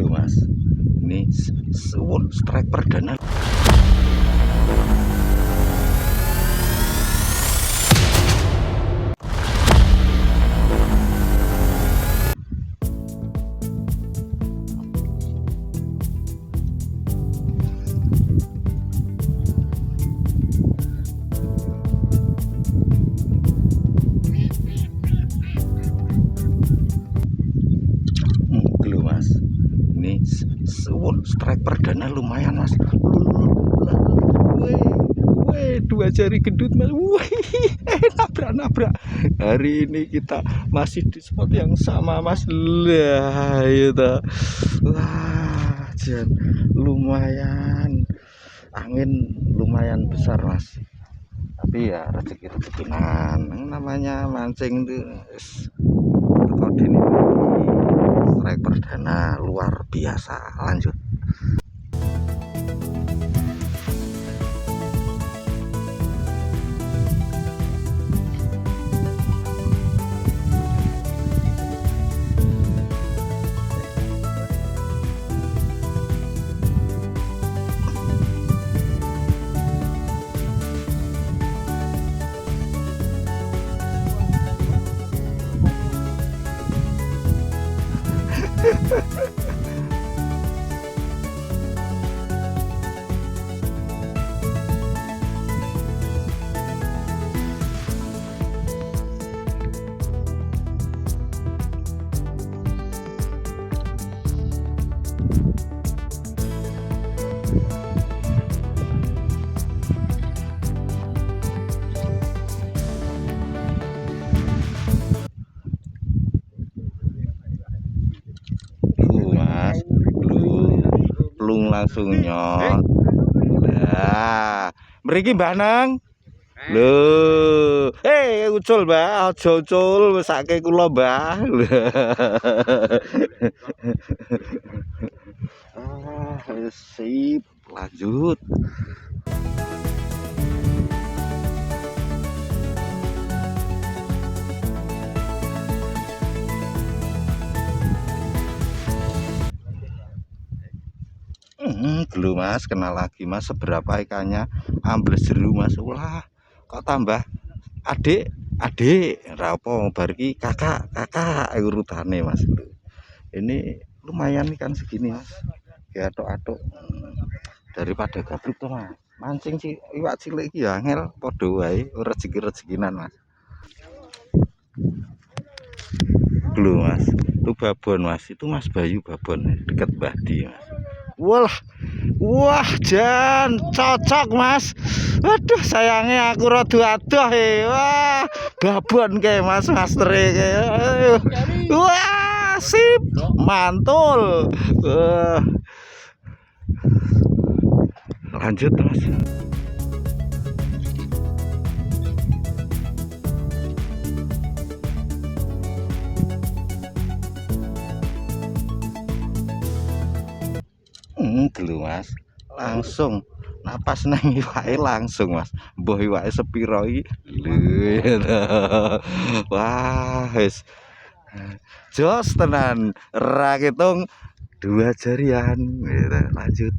Dulu mas, ini strike perdana. Dulu mas, ini strike perdana lumayan mas. Weh, dua jari gendut mas. Wih, nabrak. Hari ini kita masih di spot yang sama mas. Lah itu, wah, lumayan, angin lumayan besar mas. Tapi ya rezeki-rezekinan, namanya mancing itu kode ini. Strike perdana luar biasa. Lanjut. Mas, belum langsung nyot. Nah, mriki Mbah Nang. Lho, ucul Mbah, aja ucul mesake kula Mbah. Sip, lanjut. Dulu mas, kenal lagi mas, seberapa ikannya ambles jeru mas. Wah, kok tambah adik rapo barki kakak urutane mas. Ini lumayan ikan segini mas, ya atok daripada gabruk tuh mas. Mancing sih iwak cilik iki ya angel, padha wae rezeki-rezekinan mas. Dulu mas, itu babon mas, itu Mas Bayu babon deket Badi mas. Wah, jan cocok mas. Waduh, sayangnya aku rada adoh wah, babon kayak mas mastere kayak. Wah, sip, mantul. Lanjut mas. Dulu mas, langsung napas nang iwake langsung mas. Mbah iwake sepiro iki. Wah, wis jos tenan, ra ketung dua jarian. Lanjut.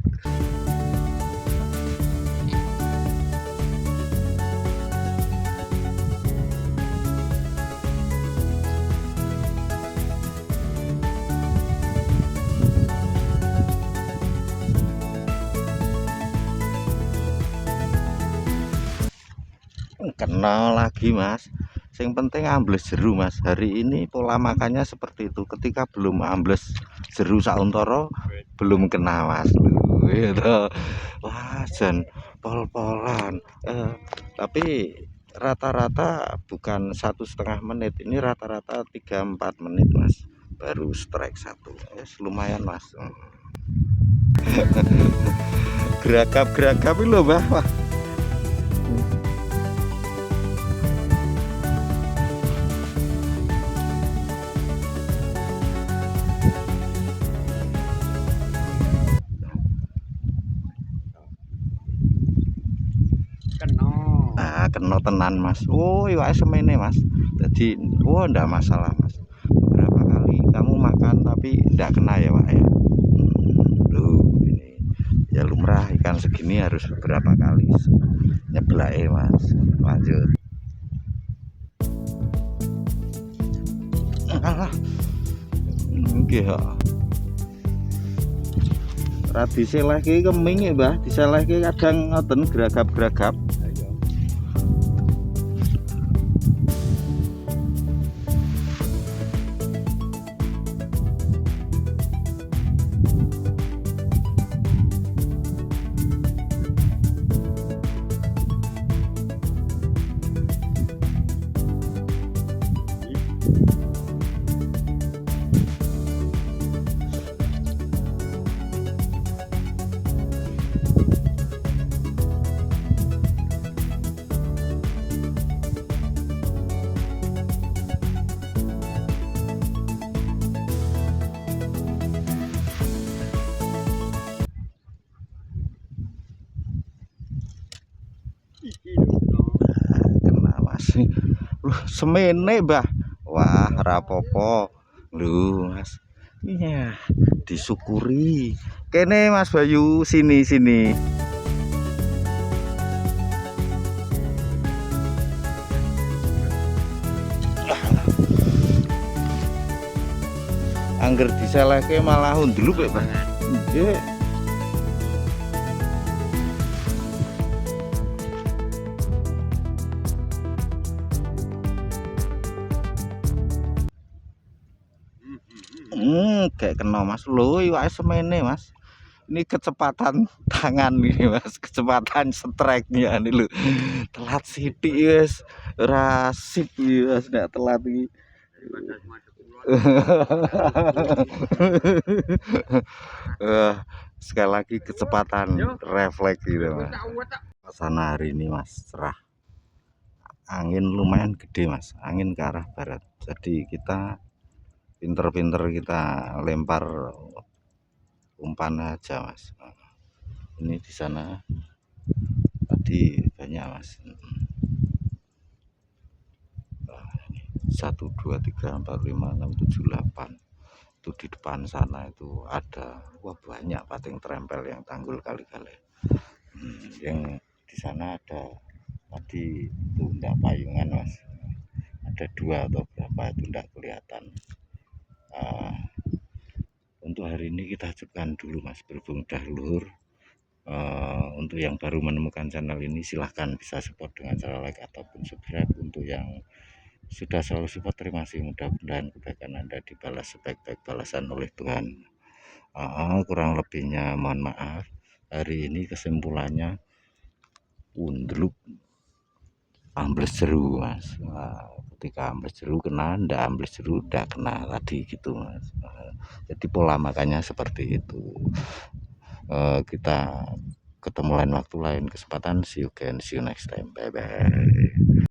Kenal lagi mas, yang penting ambles jeru mas. Hari ini pola makannya seperti itu, ketika belum ambles jeru sauntoro belum kena mas. Gitu. Wah, jan pol-polan, tapi rata-rata bukan 1,5 menit, ini rata-rata 3-4 menit mas baru strike satu. Lumayan mas. Geragap loh bah. Wah. Kena tenan mas. Oh iwake semene mas, jadi ndak masalah mas. Beberapa kali kamu makan tapi ndak kena ya pak ya. misalkan segini harus beberapa kali nyeblake mas. Lanjut. Nggih kok. Ra diselehke keming ya Mbah, diselehke kadang ngoten geragap-geragap. Kena mas. Semene Mbah. Wah rapopo lho mas. Iya disyukuri. Kene Mas Bayu, sini sini. Angger diselehke malah undlup ya Bang. Nggih. Kayak kena mas lho, iwake semene mas. Ini kecepatan tangan nih mas, kecepatan strike-nya nih lho. Telat sithik wis rasip mas, nek telat iki. Sekali lagi kecepatan refleks gitu mas. Suasana hari ini mas cerah, angin lumayan gede mas, angin ke arah barat, jadi kita pinter-pinter kita lempar umpan aja mas. Ini di sana tadi banyak mas, 1 2 3 4 5 6 7 8 itu di depan sana itu ada, wah banyak pating terempel yang tanggul kali-kali. Yang di sana ada tadi itu enggak payungan mas, ada 2 atau berapa itu enggak kelihatan. Untuk hari ini kita cukupkan dulu mas, berhubung udah luhur. Untuk yang baru menemukan channel ini silahkan bisa support dengan cara like ataupun subscribe. Untuk yang sudah selalu support terima kasih, mudah-mudahan kebaikan Anda dibalas sebaik-baik balasan oleh Tuhan. Kurang lebihnya mohon maaf. Hari ini kesimpulannya undluk ambles jeru mas. Ketika ambles jeru kena, ndak ambles jeru ndak kena tadi gitu mas. Jadi pola makanya seperti itu. Kita ketemu lain waktu, lain kesempatan. See you again, see you next time, bye bye.